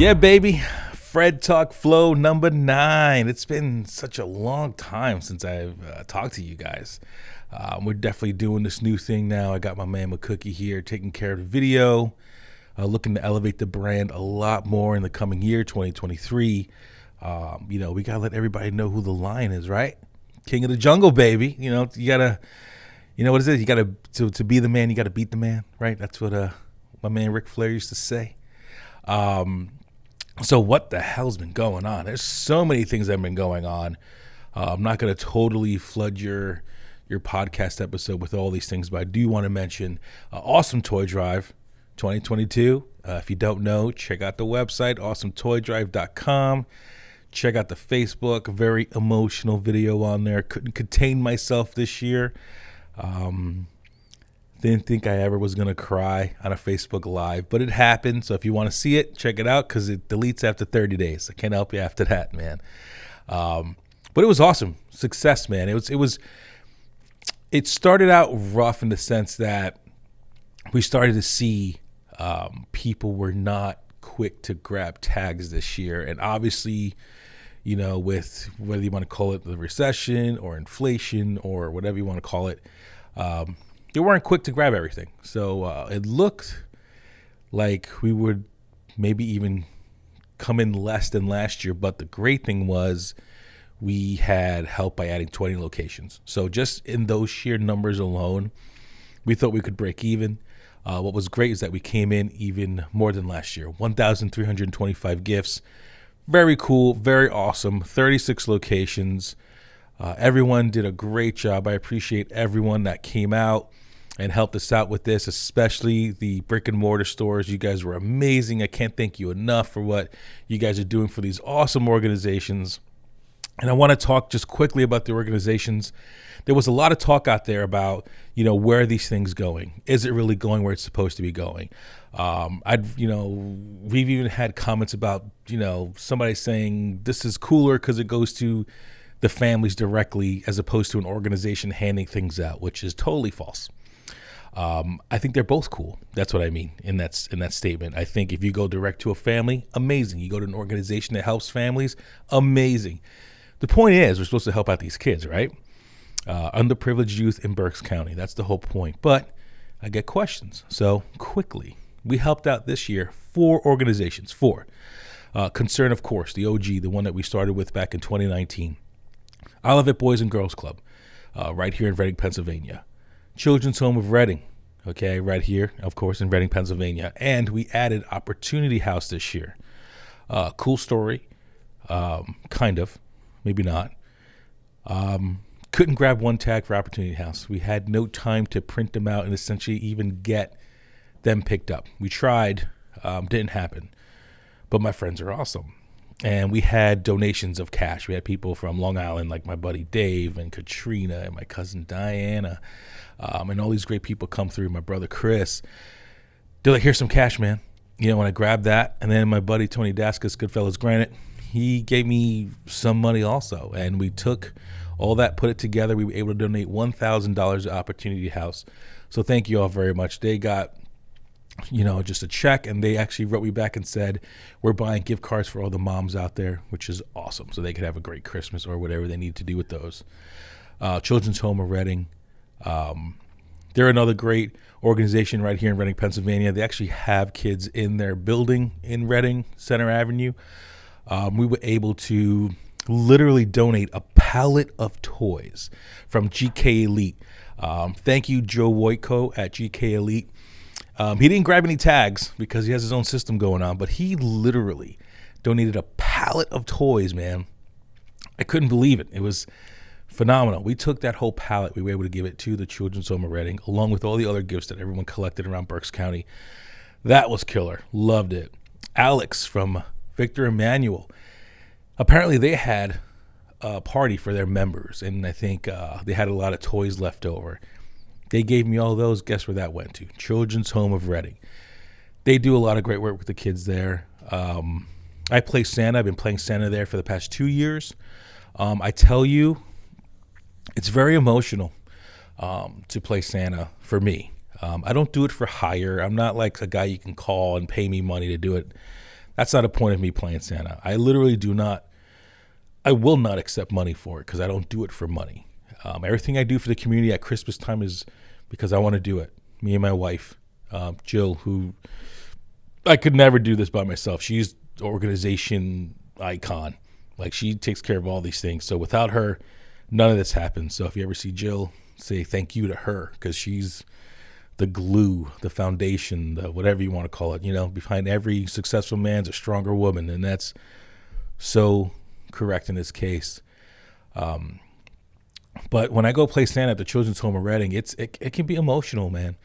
Yeah, baby. Fred Talk Flow number 9. It's been such a long time since I've talked to you guys. We're definitely doing this new thing now. I got my man McCookie here taking care of the video, looking to elevate the brand a lot more in the coming year, 2023. We got to let everybody know who the lion is, right? King of the jungle, baby. You got to, what is it? You got to be the man, you got to beat the man, right? That's what my man Ric Flair used to say. So what the hell's been going on? There's so many things that have been going on. I'm not going to totally flood your podcast episode with all these things, but I do want to mention Awesome Toy Drive 2022. If you don't know, check out the website, awesometoydrive.com. Check out the Facebook, very emotional video on there. Couldn't contain myself this year. Didn't think I ever was going to cry on a Facebook Live, but it happened. So if you want to see it, check it out because it deletes after 30 days. I can't help you after that, man. But it was awesome. Success, man. It started out rough in the sense that we started to see people were not quick to grab tags this year. And obviously, with whether you want to call it the recession or inflation or whatever you want to call it, they weren't quick to grab everything. So it looked like we would maybe even come in less than last year. But the great thing was we had help by adding 20 locations. So just in those sheer numbers alone, we thought we could break even. What was great is that we came in even more than last year. 1,325 gifts. Very cool. Very awesome. 36 locations. Everyone did a great job. I appreciate everyone that came out and helped us out with this, especially the brick and mortar stores. You guys were amazing. I can't thank you enough for what you guys are doing for these awesome organizations. And I want to talk just quickly about the organizations. There was a lot of talk out there about, where are these things going? Is it really going where it's supposed to be going? We've even had comments about, somebody saying this is cooler because it goes to the families directly as opposed to an organization handing things out, which is totally false. I think they're both cool. That's what I mean in that statement. I think if you go direct to a family, amazing. You go to an organization that helps families, amazing. The point is we're supposed to help out these kids, right? Underprivileged youth in Berks County. That's the whole point. But I get questions. So quickly, we helped out this year 4 organizations. 4. Concern, of course, the OG, the one that we started with back in 2019. Olivet Boys and Girls Club, right here in Reading, Pennsylvania. Children's Home of Reading, okay, right here, of course, in Reading, Pennsylvania. And we added Opportunity House this year. Cool story, kind of, maybe not. Couldn't grab one tag for Opportunity House. We had no time to print them out and essentially even get them picked up. We tried, didn't happen. But my friends are awesome. And we had donations of cash. We had people from Long Island, like my buddy Dave and Katrina and my cousin Diana, and all these great people come through. My brother Chris. They're like, here's some cash, man. When I grabbed that, and then my buddy Tony Daskus, Goodfellas Granite, he gave me some money also. And we took all that, put it together. We were able to donate $1,000 to Opportunity House. So thank you all very much. They got just a check, and they actually wrote me back and said, we're buying gift cards for all the moms out there, which is awesome. So they could have a great Christmas or whatever they need to do with those. Children's Home of Reading. They're another great organization right here in Reading, Pennsylvania. They actually have kids in their building in Reading, Center Avenue. We were able to literally donate a pallet of toys from GK Elite. Thank you, Joe Woitko at GK Elite. He didn't grab any tags because he has his own system going on, but he literally donated a pallet of toys, man. I couldn't believe it. It was phenomenal. We took that whole pallet. We were able to give it to the Children's Home of Reading, along with all the other gifts that everyone collected around Berks County. That was killer. Loved it. Alex from Victor Emmanuel. Apparently they had a party for their members, and I think they had a lot of toys left over. They gave me all those. Guess where that went to? Children's Home of Reading. They do a lot of great work with the kids there. I play Santa. I've been playing Santa there for the past 2 years. I tell you, it's very emotional to play Santa for me. I don't do it for hire. I'm not like a guy you can call and pay me money to do it. That's not a point of me playing Santa. I literally I will not accept money for it because I don't do it for money. Everything I do for the community at Christmas time is because I want to do it. Me and my wife, Jill, who I could never do this by myself. She's the organization icon. Like, she takes care of all these things. So without her, none of this happens. So if you ever see Jill, say thank you to her, because she's the glue, the foundation, the whatever you want to call it. Behind every successful man's a stronger woman, and that's so correct in this case. But when I go play Santa at the Children's Home in Reading, it can be emotional, man.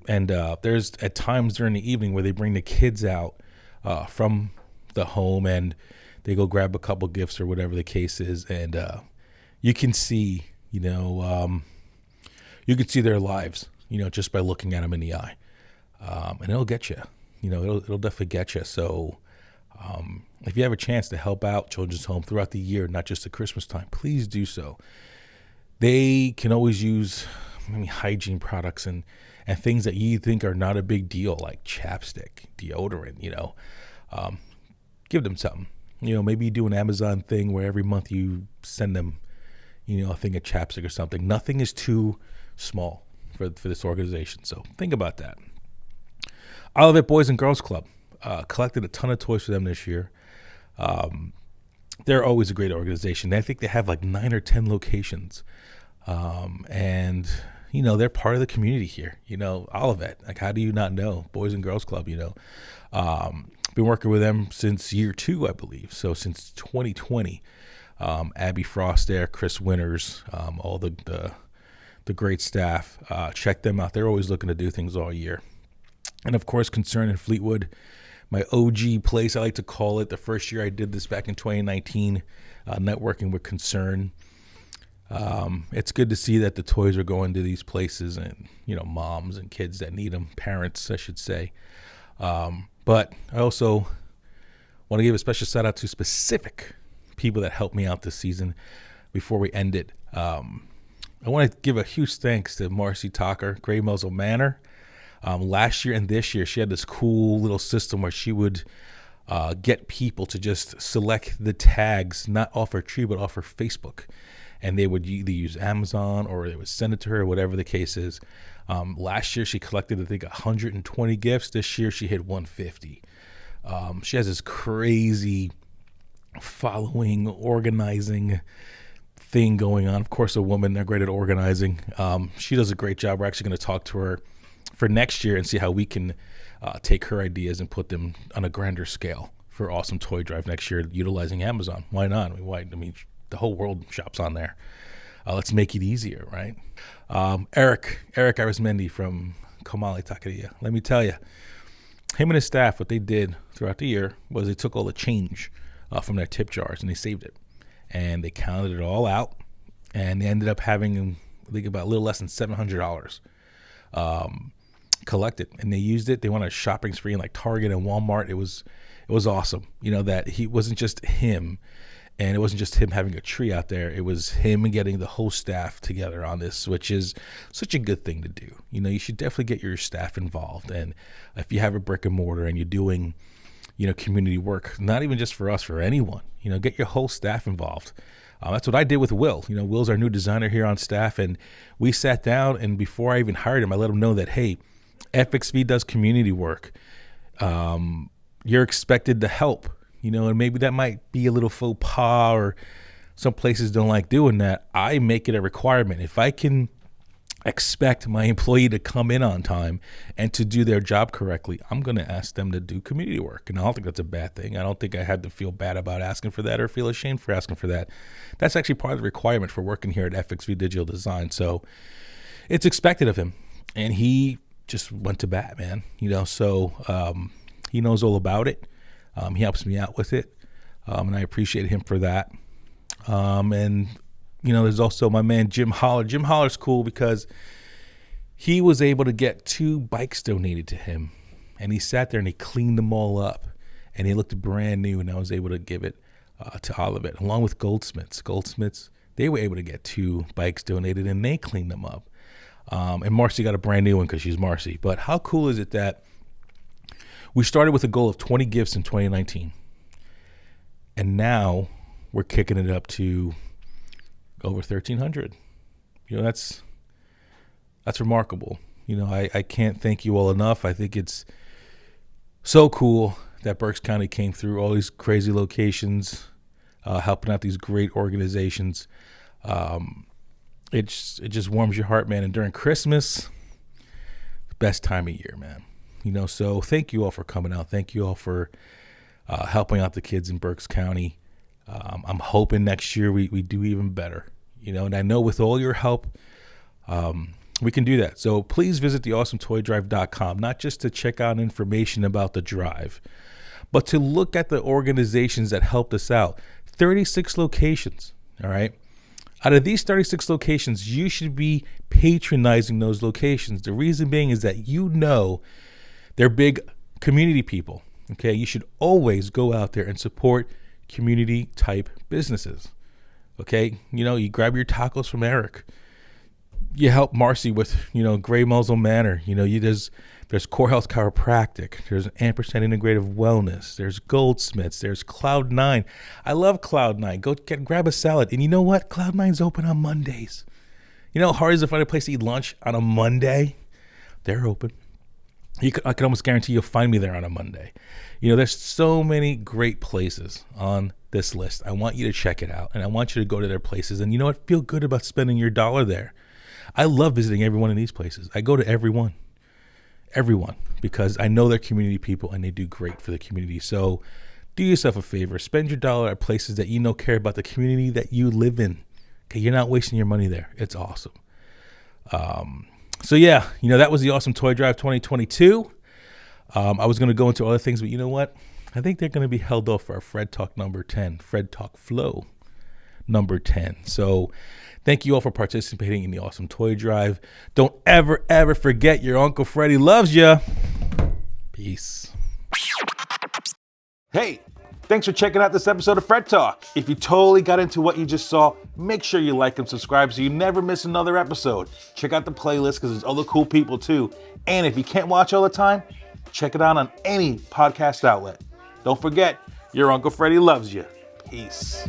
And there's at times during the evening where they bring the kids out from the home and they go grab a couple gifts or whatever the case is, and you can see, you can see their lives, just by looking at them in the eye, and it'll get you. It'll definitely get you. So if you have a chance to help out Children's Home throughout the year, not just at Christmas time, please do so. They can always use hygiene products and things that you think are not a big deal, like chapstick, deodorant, give them something. Maybe you do an Amazon thing where every month you send them, a thing of chapstick or something. Nothing is too small for this organization. So think about that. Olivet Boys and Girls Club collected a ton of toys for them this year. They're always a great organization. I think they have like 9 or 10 locations. And they're part of the community here, Olivet. Like, how do you not know? Boys and Girls Club, been working with them since year 2, I believe. So since 2020, Abby Frost there, Chris Winters, all the great staff. Check them out. They're always looking to do things all year. And of course, Concern in Fleetwood, my OG place, I like to call it. The first year I did this back in 2019, networking with Concern. It's good to see that the toys are going to these places and, moms and kids that need them, parents, I should say. But I also want to give a special shout out to specific people that helped me out this season before we end it. I want to give a huge thanks to Marcy Talker, Gray Muzzle Manor. Last year and this year, she had this cool little system where she would get people to just select the tags, not off her tree, but off her Facebook. And they would either use Amazon or they would send it to her, whatever the case is. Last year, she collected, I think, 120 gifts. This year, she hit 150. She has this crazy following, organizing thing going on. Of course, a woman, they're great at organizing. She does a great job. We're actually going to talk to her for next year and see how we can take her ideas and put them on a grander scale for Awesome Toy Drive next year, utilizing Amazon. Why not? The whole world shops on there. Let's make it easier, right? Eric Arismendi from Komali Taqueria. Let me tell you, him and his staff, what they did throughout the year was they took all the change from their tip jars and they saved it. And they counted it all out, and they ended up having, I think, about a little less than $700 collected. And they used it. They went on a shopping spree in like Target and Walmart. It was awesome. That he wasn't just him. And it wasn't just him having a tree out there. It was him getting the whole staff together on this, which is such a good thing to do. You should definitely get your staff involved. And if you have a brick and mortar and you're doing, community work, not even just for us, for anyone, get your whole staff involved. That's what I did with Will. Will's our new designer here on staff. And we sat down, and before I even hired him, I let him know that, hey, FXV does community work. You're expected to help. And maybe that might be a little faux pas, or some places don't like doing that. I make it a requirement. If I can expect my employee to come in on time and to do their job correctly, I'm going to ask them to do community work. And I don't think that's a bad thing. I don't think I had to feel bad about asking for that or feel ashamed for asking for that. That's actually part of the requirement for working here at FXV Digital Design. So it's expected of him. And he just went to bat, man. So he knows all about it. He helps me out with it, and I appreciate him for that. And, there's also my man, Jim Holler. Jim Holler's cool because he was able to get 2 bikes donated to him, and he sat there and he cleaned them all up, and he looked brand new, and I was able to give it to Olivet, along with Goldsmiths. Goldsmiths, they were able to get 2 bikes donated, and they cleaned them up. And Marcy got a brand new one because she's Marcy. But how cool is it that We started with a goal of 20 gifts in 2019. And now we're kicking it up to over 1,300. That's remarkable. I can't thank you all enough. I think it's so cool that Berks County came through all these crazy locations, helping out these great organizations. It just warms your heart, man. And during Christmas, the best time of year, man. So thank you all for coming out. Thank you all for helping out the kids in Berks County. I'm hoping next year we do even better. And I know with all your help, we can do that. So please visit theawesometoydrive.com, not just to check out information about the drive, but to look at the organizations that helped us out. 36 locations, all right? Out of these 36 locations, you should be patronizing those locations. The reason being is that they're big community people, okay? You should always go out there and support community-type businesses, okay? You grab your tacos from Eric. You help Marcy with, Gray Muzzle Manor. There's Core Health Chiropractic. There's Ampersand Integrative Wellness. There's Goldsmiths. There's Cloud9. I love Cloud9. Go grab a salad. And you know what? Cloud9's open on Mondays. How hard is it to find a place to eat lunch on a Monday? They're open. I can almost guarantee you'll find me there on a Monday. There's so many great places on this list. I want you to check it out, and I want you to go to their places. And you know what? Feel good about spending your dollar there. I love visiting every one of these places. I go to everyone, because I know they're community people and they do great for the community. So do yourself a favor. Spend your dollar at places that care about the community that you live in. Okay, you're not wasting your money there. It's awesome. So yeah, that was the Awesome Toy Drive 2022. I was going to go into other things, but you know what? I think they're going to be held off for our Fred Talk number 10, Fred Talk Flow number 10. So thank you all for participating in the Awesome Toy Drive. Don't ever, ever forget your Uncle Freddie loves you. Peace. Hey, thanks for checking out this episode of Fred Talk. If you totally got into what you just saw, make sure you like and subscribe so you never miss another episode. Check out the playlist because there's other cool people too. And if you can't watch all the time, check it out on any podcast outlet. Don't forget, your Uncle Freddie loves you. Peace.